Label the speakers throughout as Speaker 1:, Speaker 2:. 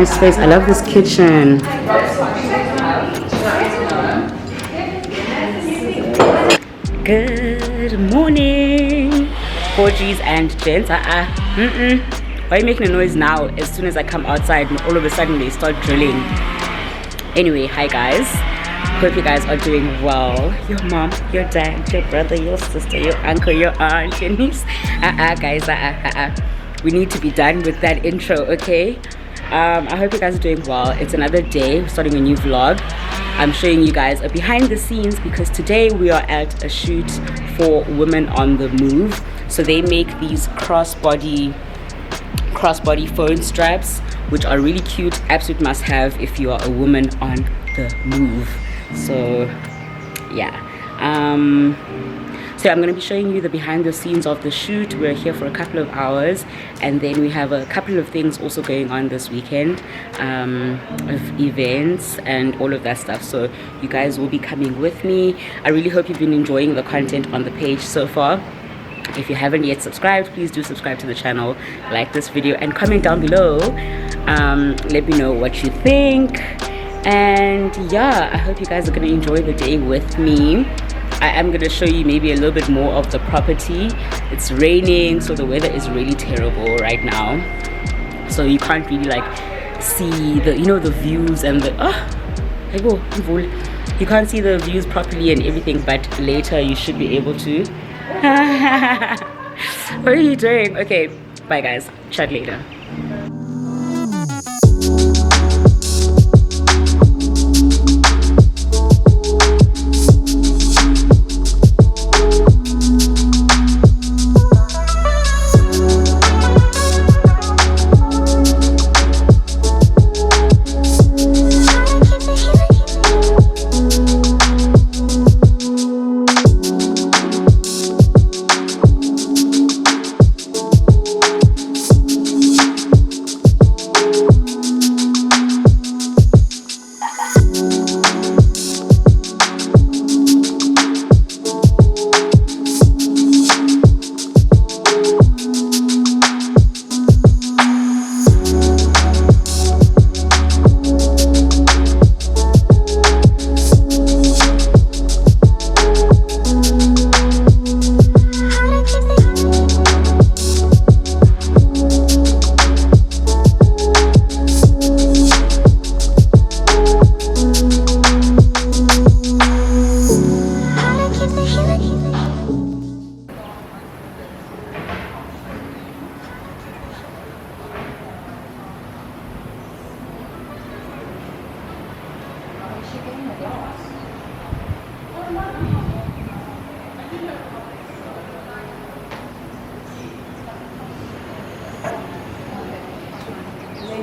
Speaker 1: nice space. I love this kitchen. Good morning, Gorgies and Gents. Why are you making a noise now? As soon as I come outside and all of a sudden they start drilling. Anyway, hi guys. Hope you guys are doing well. Your mom, your dad, your brother, your sister, your uncle, your aunt, your niece. Guys, we need to be done with that intro, okay? I hope you guys are doing well. It's another day. We're starting a new vlog. I'm showing you guys a behind the scenes because today we are at a shoot for Women on the Move. So they make these crossbody phone straps, which are really cute. Absolute must have if you are a woman on the move. So yeah, so I'm going to be showing you the behind the scenes of the shoot. We're here for a couple of hours, and then we have a couple of things also going on this weekend, of events and all of that stuff. So you guys will be coming with me. I really hope you've been enjoying the content on the page so far. If you haven't yet subscribed, please do subscribe to the channel, like this video, and comment down below. Let me know what you think. And yeah, I hope you guys are going to enjoy the day with me. I am going to show you maybe a little bit more of the property. It's raining, so the weather is really terrible right now, so you can't really like see the, you know, the views and the you can't see the views properly and everything, but later you should be able to. What are you doing? Okay, bye guys, chat later.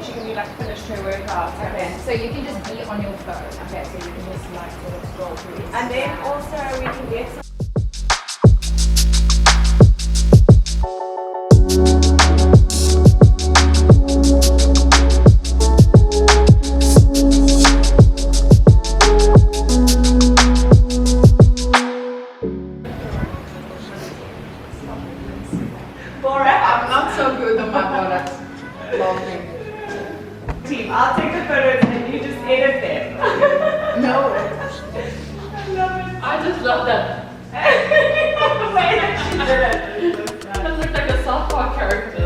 Speaker 2: She can be like finished her workout. Okay, so you can just be on your phone. Okay, so you can just like sort of scroll through. And then also we can get some. I'm not so good on my products. Team, I'll take the photos and you just edit them. No. I love it. I just love that. The way that she did it. That looks like a South Park character.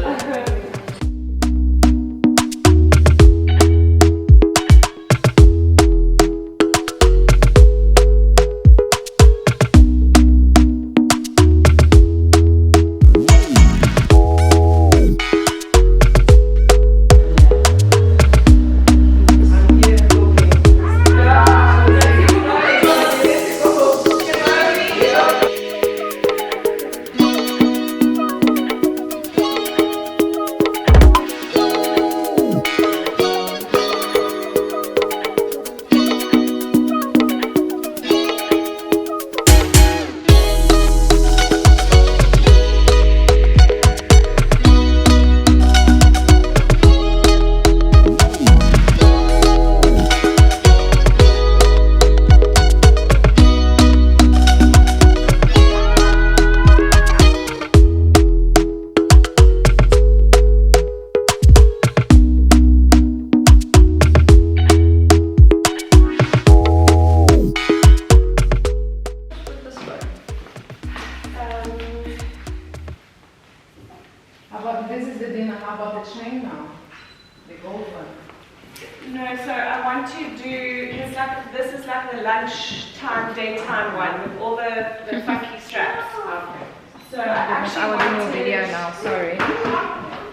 Speaker 2: lunchtime, daytime one with all the funky straps. Okay. So I
Speaker 3: was in your video now, sorry.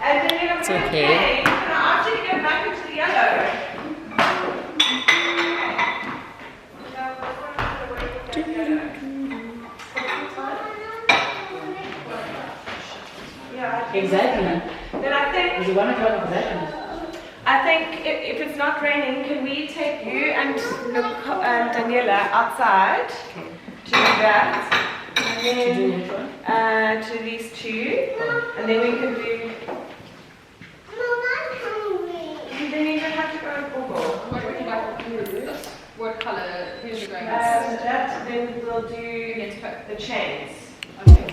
Speaker 2: And then
Speaker 1: It's okay.
Speaker 2: Can I ask you to go back into the yellow? Yeah.
Speaker 1: Exactly.
Speaker 2: Then I think.
Speaker 1: You want to talk exactly?
Speaker 2: I think if it's not raining, can we take you and Daniela outside to do that? And then to these two, and then we can do. Then you don't have to go and Google.
Speaker 3: What would you like to do? What colour? Who's the going?
Speaker 2: That then we'll do the chains.
Speaker 3: Okay.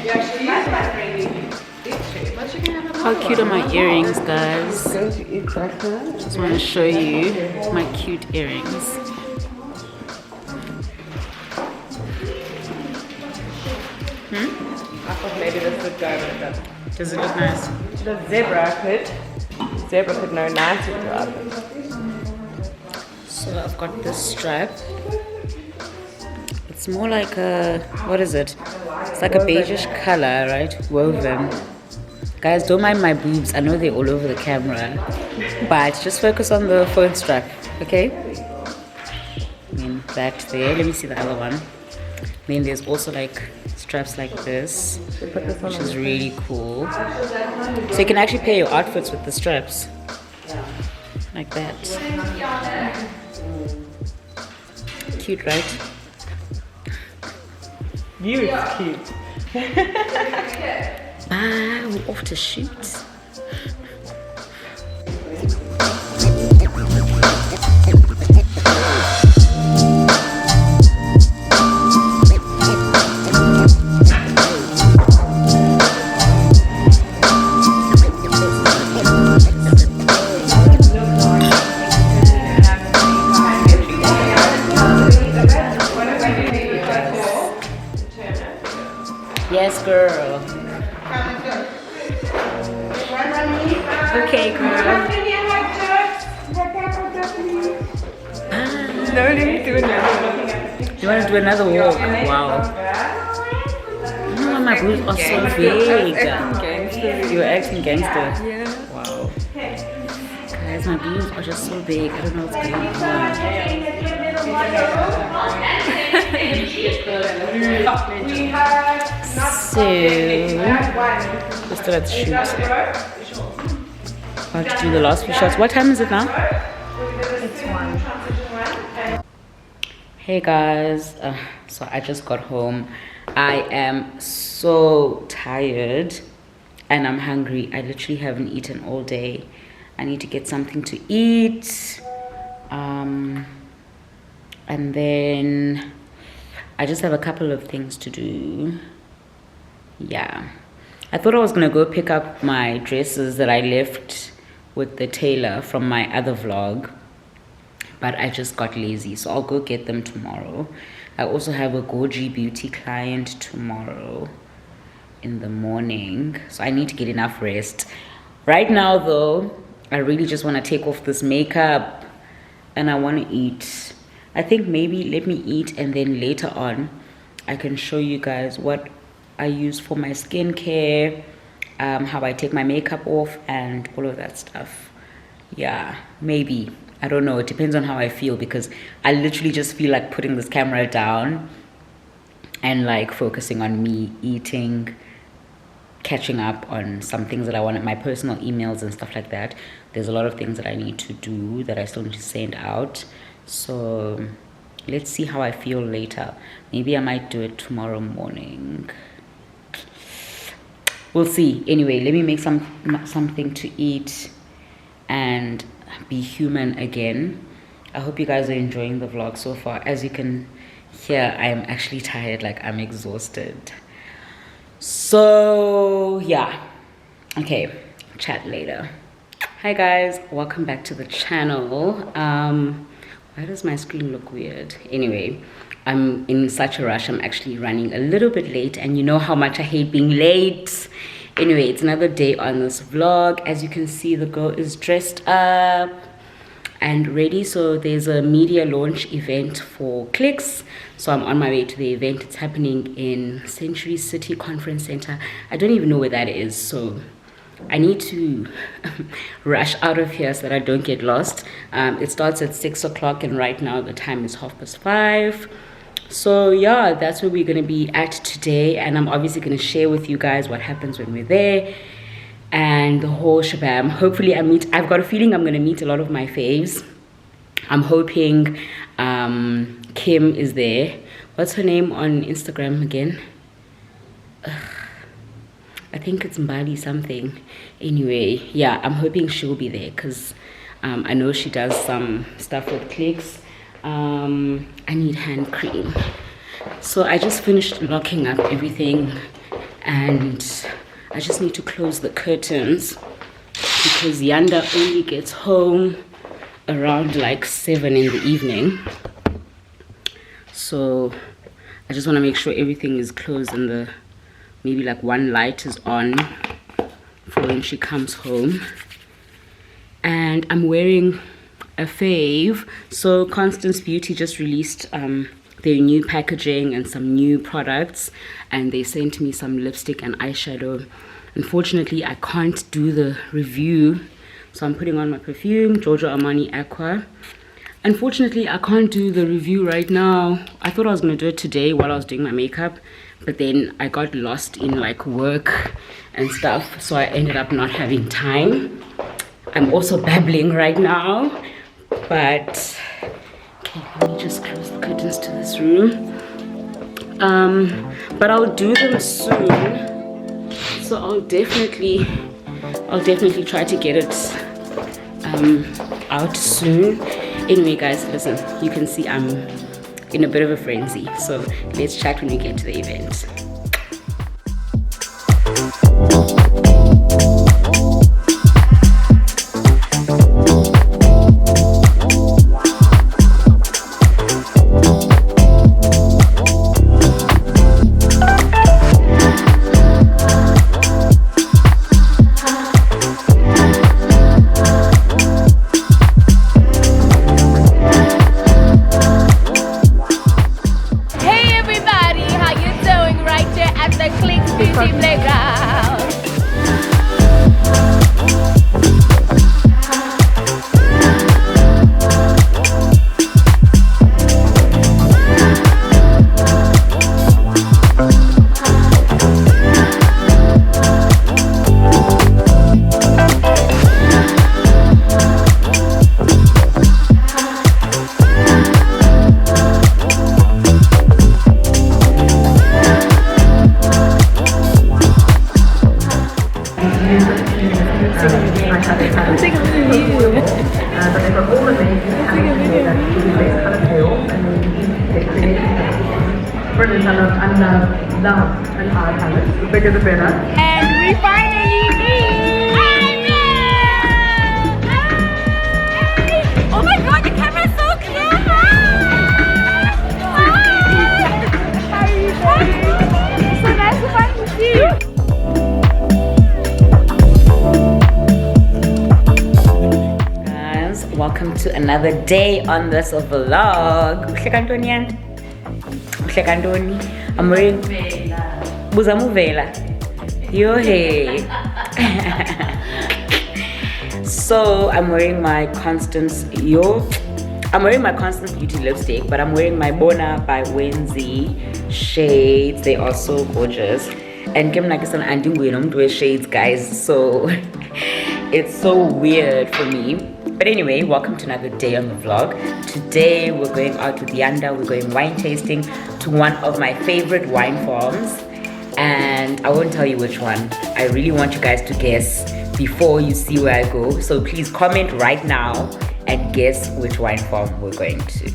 Speaker 2: Yeah, she might like really.
Speaker 1: How cute are my earrings, guys? Just want to show you my cute earrings.
Speaker 2: I thought maybe this would go with them.
Speaker 1: Does it look nice?
Speaker 2: The zebra could know nice with your outfit.
Speaker 1: So I've got this strap. It's more like a, what is it? It's like a beigeish color, right? Woven. Guys, don't mind my boobs. I know they're all over the camera. But just focus on the phone strap, okay? I mean, that there. Let me see the other one. Then there's also like straps like this, which is really cool. So you can actually pair your outfits with the straps. Like that. Cute, right?
Speaker 2: You, it's cute.
Speaker 1: Bye, we're off to shoot. Yes, girl. Okay, girl.
Speaker 2: No, let me do another.
Speaker 1: You want to do another walk? Wow. Oh, my boobs are so big. You're acting gangster.
Speaker 3: Yeah.
Speaker 1: Wow. Guys, my boobs are just so big. I don't know what's going on. So, we still have to shoot. I have to do the last few shots. What time is it now?
Speaker 3: It's 1.
Speaker 1: Hey guys, so I just got home. I am so tired and I'm hungry. I literally haven't eaten all day. I need to get something to eat. And then I just have a couple of things to do. Yeah, I thought I was gonna go pick up my dresses that I left with the tailor from my other vlog, but I just got lazy, so I'll go get them tomorrow. I also have a Gorgies beauty client tomorrow in the morning, so I need to get enough rest. Right now though, I really just want to take off this makeup and I want to eat. I think maybe let me eat and then later on I can show you guys what I use for my skincare, how I take my makeup off and all of that stuff. Yeah, maybe. I don't know. It depends on how I feel, because I literally just feel like putting this camera down and like focusing on me eating, catching up on some things that I want, my personal emails and stuff like that. There's a lot of things that I need to do that I still need to send out. So let's see how I feel later. Maybe I might do it tomorrow morning. We'll see. Anyway, let me make something to eat and be human again. I hope you guys are enjoying the vlog so far. As you can hear, I am actually tired, like I'm exhausted. So yeah, okay, chat later. Hi guys, welcome back to the channel. Why does my screen look weird? Anyway, I'm in such a rush. I'm actually running a little bit late, and you know how much I hate being late. Anyway, it's another day on this vlog. As you can see, the girl is dressed up. and ready. So there's a media launch event for Clicks, so I'm on my way to the event. It's happening in Century City Conference Center. I don't even know where that is, so I need to rush out of here so that I don't get lost. It starts at 6 o'clock and right now the time is 5:30. So yeah, that's where we're going to be at today, and I'm obviously going to share with you guys what happens when we're there and the whole shabam. Hopefully I've got a feeling I'm going to meet a lot of my faves. I'm hoping Kim is there. What's her name on Instagram again? I think it's Mbali something. Anyway, yeah, I'm hoping she'll be there because I know she does some stuff with Clicks. I need hand cream. So I just finished locking up everything and I just need to close the curtains because Yanda only gets home around like 7 in the evening. So I just want to make sure everything is closed and the maybe like one light is on for when she comes home. And I'm wearing a fave. So Constance Beauty just released their new packaging and some new products, and they sent me some lipstick and eyeshadow. Unfortunately I can't do the review, so I'm putting on my perfume, Giorgio Armani Aqua. Unfortunately I can't do the review right now. I thought I was going to do it today while I was doing my makeup, but then I got lost in like work and stuff, so I ended up not having time. I'm also babbling right now, but okay, let me just close the curtains to this room. But I'll do them soon, so I'll definitely try to get it out soon. Anyway guys, listen, you can see I'm in a bit of a frenzy, so let's chat when we get to the event.
Speaker 2: Love and our talent. The bigger the better.
Speaker 1: And we finally meet! Oh my god, the camera is so clear! How are you doing? So nice to finally see you! Guys, welcome to another day on this vlog. I'm wearing Buzamuvela. Yo hey. So I'm wearing my Constance Beauty lipstick, but I'm wearing my Bona by Wenzi shades. They are so gorgeous. And Kim Nakisan and wear shades, guys. So it's so weird for me. But anyway, welcome to another day on the vlog. Today we're going out with Yanda. We're going wine tasting to one of my favorite wine farms, and I won't tell you which one. I really want you guys to guess before you see where I go. So please comment right now and guess which wine farm we're going to.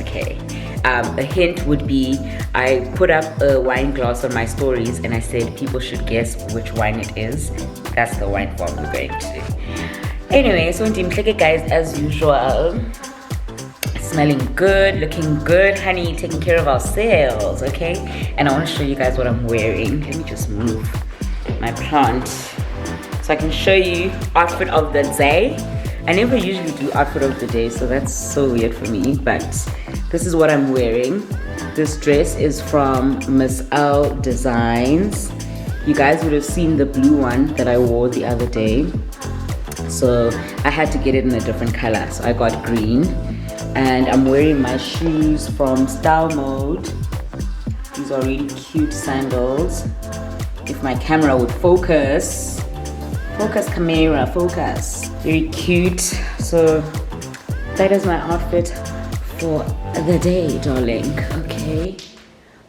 Speaker 1: Okay. A hint would be I put up a wine glass on my stories and I said people should guess which wine it is. That's the wine farm we're going to. Anyway, so guys, as usual, smelling good, looking good, honey, taking care of ourselves, okay? And I want to show you guys what I'm wearing. Let me just move my plant so I can show you outfit of the day. I never usually do outfit of the day, so that's so weird for me, but this is what I'm wearing. This dress is from Miss L Designs. You guys would have seen the blue one that I wore the other day, so I had to get it in a different color, so I got green. And I'm wearing my shoes from Style Mode. These are really cute sandals. If my camera would focus. Focus, camera, focus. Very cute. So that is my outfit for the day, darling. Okay.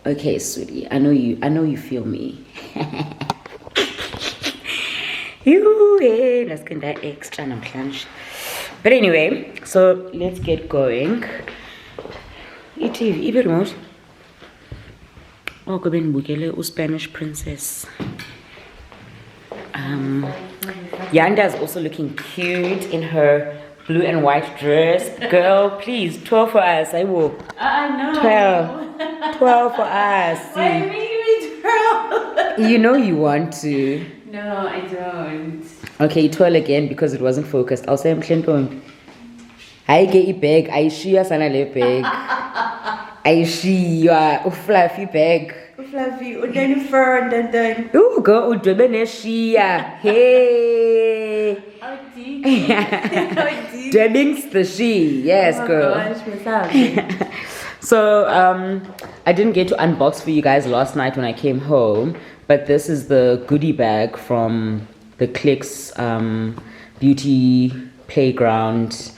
Speaker 1: Okay, sweetie. I know you feel me. Let's get that extra namhlanje. But anyway, so let's get going. ETV, remote. Oh, Goben Bukele, Spanish princess. Yanda is also looking cute in her blue and white dress. Girl, please, 12 for us. I will.
Speaker 2: I know.
Speaker 1: 12 for us.
Speaker 2: Why do you make me 12?
Speaker 1: You know you want to.
Speaker 2: No, I don't.
Speaker 1: Okay, 12 again because it wasn't focused. I'll say I'm Clinton. I get it bag. I share sana le bag. I share a fluffy bag.
Speaker 2: Fluffy, then fur and then.
Speaker 1: Ooh, go udwebe shia. Hey.
Speaker 2: How deep? How deep?
Speaker 1: Dwebbing's the she. Yes,
Speaker 2: Oh
Speaker 1: girl.
Speaker 2: gosh,
Speaker 1: So I didn't get to unbox for you guys last night when I came home, but this is the goodie bag from the Clicks beauty playground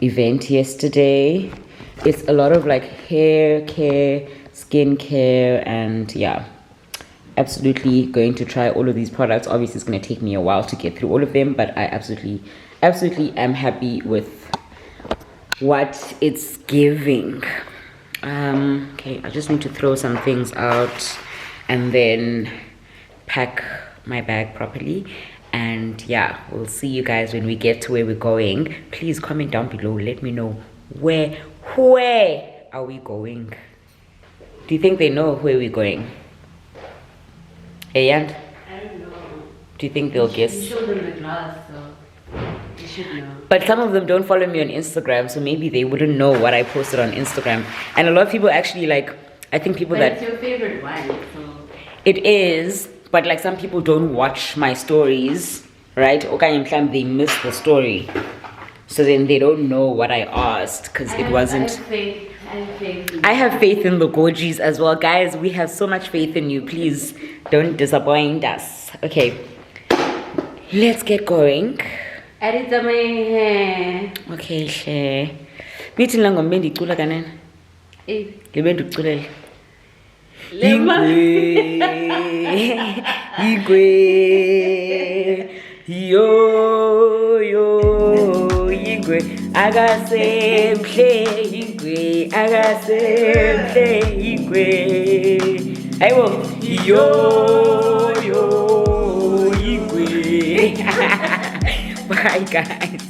Speaker 1: event yesterday. It's a lot of like hair care, skin care, and yeah, absolutely going to try all of these products. Obviously it's going to take me a while to get through all of them, but I absolutely am happy with what it's giving. Okay, I just need to throw some things out and then pack my bag properly, and yeah, we'll see you guys when we get to where we're going. Please comment down below, let me know where are we going. Do you think they know where we're going? Hey, Yand?
Speaker 2: I don't know.
Speaker 1: Do you think they'll guess?
Speaker 2: You showed them the glass, so you should know.
Speaker 1: But some of them don't follow me on Instagram, so maybe they wouldn't know what I posted on Instagram. And a lot of people actually like, I think people
Speaker 2: But
Speaker 1: that...
Speaker 2: it's your favorite one, so...
Speaker 1: It is, but like some people don't watch my stories, right? Okay, they miss the story. So then they don't know what I asked because it wasn't... I have faith in the Gorgies as well. Guys, we have so much faith in you. Please don't disappoint us. Okay, let's get going. Okay, hle. Bithi la ngombe ndicula kanene. Libe ndikuculele. Igwe. Yo igwe. Agasemhle igwe. Agasemhle igwe. Ayibo. Yo igwe. Bye guys.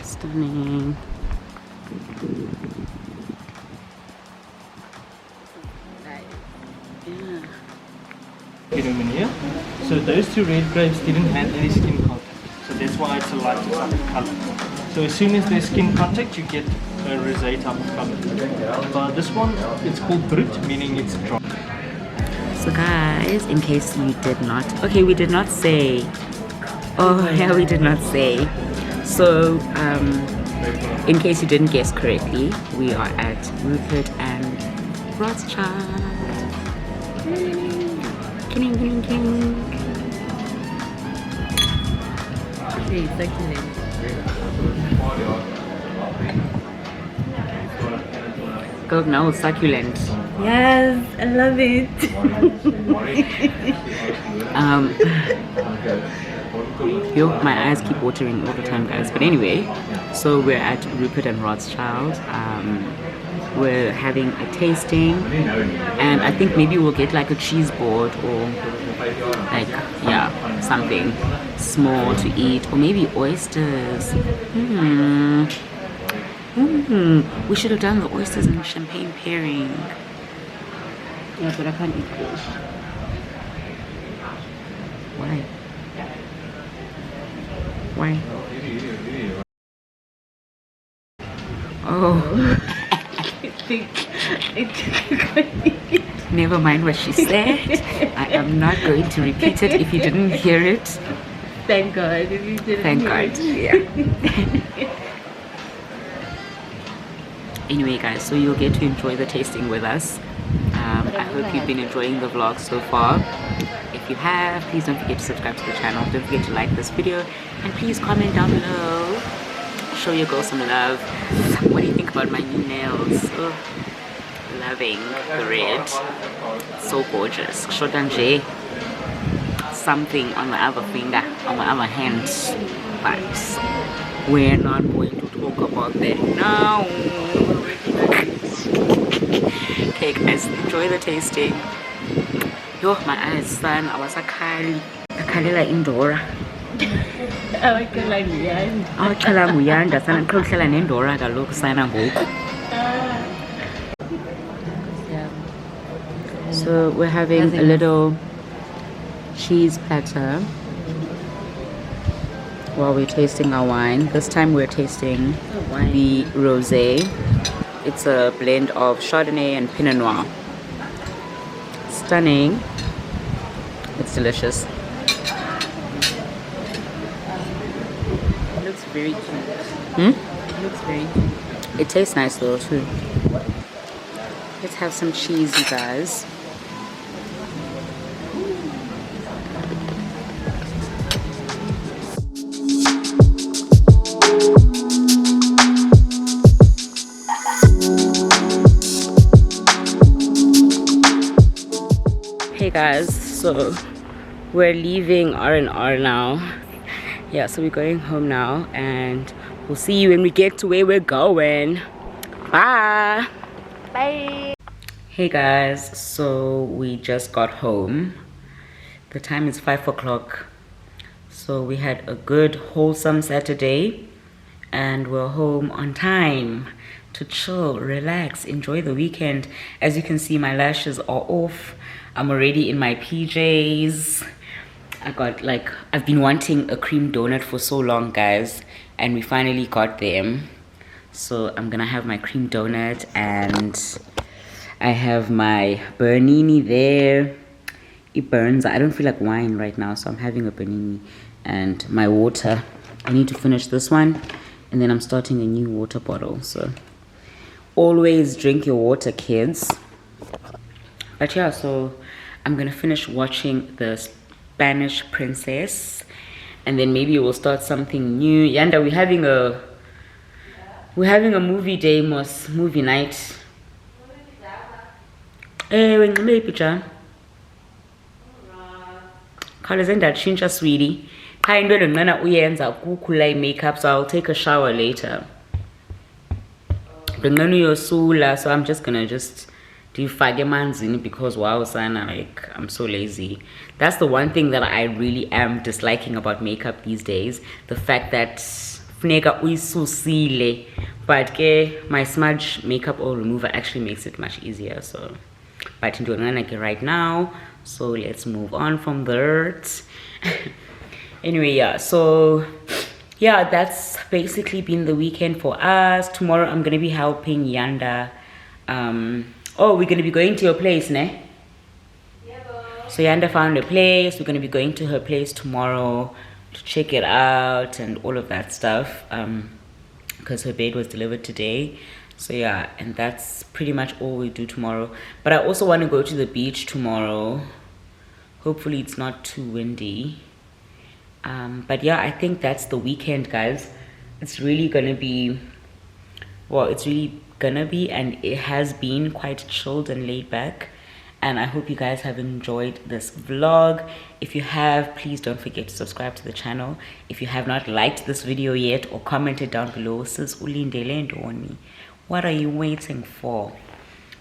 Speaker 1: Stunning.
Speaker 4: Here. So those two red grapes didn't have any skin contact. So that's why it's a lighter type of color. So as soon as there's skin contact, you get a rosé type of color. But this one, it's called brut, meaning it's dry.
Speaker 1: So guys, in case we did not, okay, we did not say, oh yeah, we did not say. So in case you didn't guess correctly, we are at Rupert and Rothschild. Kidding, kidding, kidding.
Speaker 2: Okay, succulent.
Speaker 1: Girl, now it's succulent.
Speaker 2: Yes, I love it.
Speaker 1: Yo, my eyes keep watering all the time, guys. But anyway, so we're at Rupert and Rothschild. We're having a tasting, and I think maybe we'll get like a cheese board or like, yeah, something small to eat, or maybe oysters. We should have done the oysters and champagne pairing. Yeah, but I can't eat fish. Why? Why? Oh. Never mind what she said. I am not going to repeat it if you didn't hear it.
Speaker 2: Thank God. If you didn't
Speaker 1: Thank
Speaker 2: hear
Speaker 1: God.
Speaker 2: it.
Speaker 1: Yeah. Anyway, guys, so you'll get to enjoy the tasting with us. I hope you've been enjoying the vlog so far. If you have, please don't forget to subscribe to the channel. Don't forget to like this video, and please comment down below. Show your girl some love. What do you think about my new nails? Oh, loving the red. So gorgeous. Shotanje. Something on the other finger, on the other hand. But we're not going to talk about that now. Okay, guys, enjoy the tasting. Yo, my eyes, son. I was a Kalila Indora. Awachala nguyanda sana ngiqhela nendora kaloku sana ngoku. So we're having a little cheese platter while we're tasting our wine. This time we're tasting the rosé. It's a blend of Chardonnay and Pinot Noir. Stunning. It's delicious.
Speaker 2: It looks very cute.
Speaker 1: Hmm?
Speaker 2: It looks very cute.
Speaker 1: It tastes nice though too. Let's have some cheese, you guys. Hey guys, so we're leaving R&R now. Yeah, so we're going home now, and we'll see you when we get to where we're going. Bye.
Speaker 2: Bye.
Speaker 1: Hey guys, so we just got home. The time is 5 o'clock. So we had a good wholesome Saturday, and we're home on time to chill, relax, enjoy the weekend. As you can see, my lashes are off. I'm already in my PJs. I've been wanting a cream donut for so long, guys, and we finally got them. So I'm gonna have my cream donut, and I have my bernini there. It burns. I don't feel like wine right now, so I'm having a bernini, and my water. I need to finish this one, and then I'm starting a new water bottle. So always drink your water, kids. But yeah, so I'm gonna finish watching the Spanish Princess, and then maybe we'll start something new. Yanda, we're having a movie day, movie night. When you make picture, colors and that change, sweetie. Kind of nana uyenza kukulai makeup, so I'll take a shower later. So I'm just gonna do fagemanzini because wow, sana, like I'm so lazy. That's the one thing that I really am disliking about makeup these days. The fact that funeka uyisusile, but my smudge makeup oil remover actually makes it much easier. So, but I'm doing it right now. So let's move on from that. Anyway, yeah. So yeah, that's basically been the weekend for us. Tomorrow I'm gonna be helping Yanda. Oh, we're gonna be going to your place, ne? Yeah, so Yanda found a place. We're gonna be going to her place tomorrow to check it out and all of that stuff. Because her bed was delivered today. So yeah, and that's pretty much all we do tomorrow. But I also want to go to the beach tomorrow. Hopefully it's not too windy. But yeah, I think that's the weekend, guys. It's really gonna be, well, it's really gonna be, and it has been quite chilled and laid back. And I hope you guys have enjoyed this vlog. If you have, please don't forget to subscribe to the channel. If you have not liked this video yet or commented down below, sis ulindele ntoni, what are you waiting for?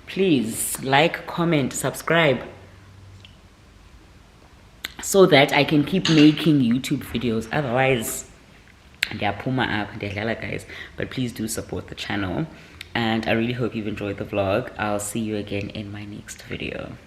Speaker 1: Please like, comment, subscribe, so that I can keep making YouTube videos. Otherwise, ndiyapuma up, ndiyadlala, guys. But please do support the channel. And I really hope you've enjoyed the vlog. I'll see you again in my next video.